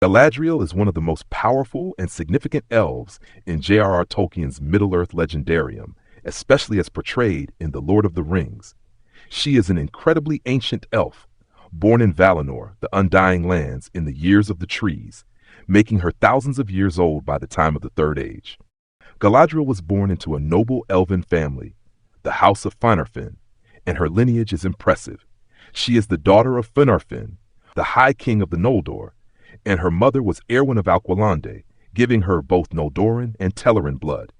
Galadriel is one of the most powerful and significant elves in J.R.R. Tolkien's Middle-earth legendarium, especially as portrayed in The Lord of the Rings. She is an incredibly ancient elf, born in Valinor, the Undying Lands, in the Years of the Trees, making her thousands of years old by the time of the Third Age. Galadriel was born into a noble elven family, the House of Finarfin, and her lineage is impressive. She is the daughter of Finarfin, the High King of the Noldor, and her mother was Erwin of Alqualande, giving her both Noldoran and Telerin blood.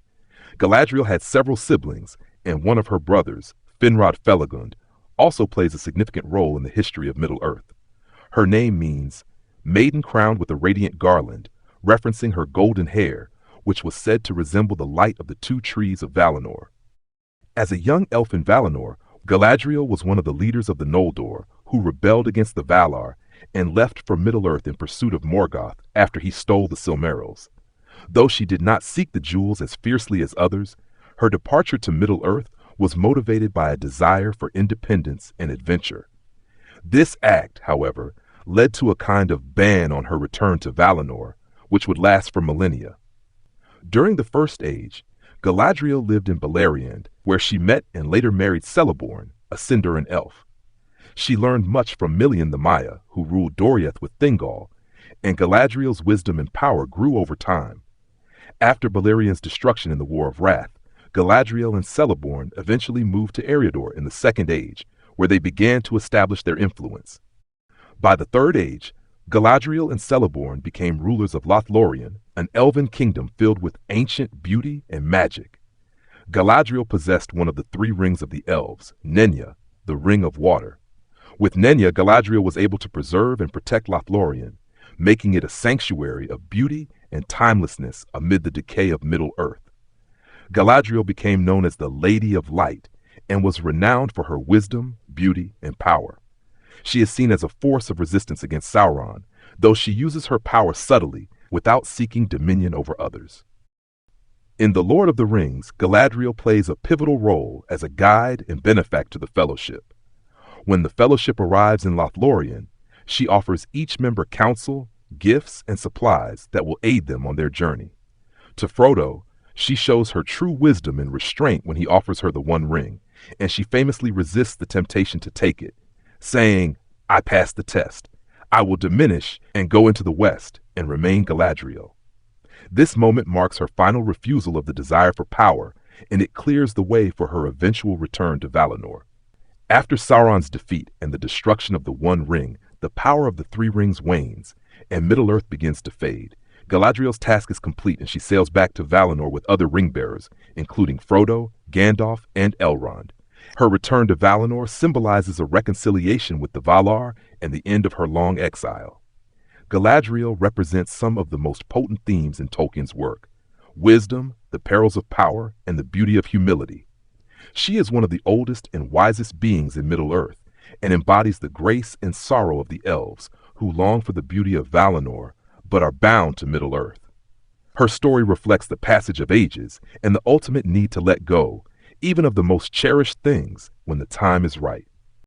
Galadriel had several siblings, and one of her brothers, Finrod Felagund, also plays a significant role in the history of Middle-earth. Her name means maiden crowned with a radiant garland, referencing her golden hair, which was said to resemble the light of the two trees of Valinor. As a young elf in Valinor, Galadriel was one of the leaders of the Noldor, who rebelled against the Valar and left for Middle-earth in pursuit of Morgoth after he stole the Silmarils. Though she did not seek the jewels as fiercely as others, her departure to Middle-earth was motivated by a desire for independence and adventure. This act, however, led to a kind of ban on her return to Valinor, which would last for millennia. During the First Age, Galadriel lived in Beleriand, where she met and later married Celeborn, a Sindarin elf. She learned much from Melian the Maya, who ruled Doriath with Thingol, and Galadriel's wisdom and power grew over time. After Beleriand's destruction in the War of Wrath, Galadriel and Celeborn eventually moved to Eriador in the Second Age, where they began to establish their influence. By the Third Age, Galadriel and Celeborn became rulers of Lothlorien, an elven kingdom filled with ancient beauty and magic. Galadriel possessed one of the three rings of the elves, Nenya, the Ring of Water. With Nenya, Galadriel was able to preserve and protect Lothlorien, making it a sanctuary of beauty and timelessness amid the decay of Middle-earth. Galadriel became known as the Lady of Light and was renowned for her wisdom, beauty, and power. She is seen as a force of resistance against Sauron, though she uses her power subtly without seeking dominion over others. In The Lord of the Rings, Galadriel plays a pivotal role as a guide and benefactor to the Fellowship. When the Fellowship arrives in Lothlorien, she offers each member counsel, gifts, and supplies that will aid them on their journey. To Frodo, she shows her true wisdom and restraint when he offers her the One Ring, and she famously resists the temptation to take it, saying, "I passed the test. I will diminish and go into the West and remain Galadriel." This moment marks her final refusal of the desire for power, and it clears the way for her eventual return to Valinor. After Sauron's defeat and the destruction of the One Ring, the power of the Three Rings wanes, and Middle-earth begins to fade. Galadriel's task is complete, and she sails back to Valinor with other ring-bearers, including Frodo, Gandalf, and Elrond. Her return to Valinor symbolizes a reconciliation with the Valar and the end of her long exile. Galadriel represents some of the most potent themes in Tolkien's work: wisdom, the perils of power, and the beauty of humility. She is one of the oldest and wisest beings in Middle-earth, and embodies the grace and sorrow of the elves, who long for the beauty of Valinor, but are bound to Middle-earth. Her story reflects the passage of ages and the ultimate need to let go, even of the most cherished things, when the time is right.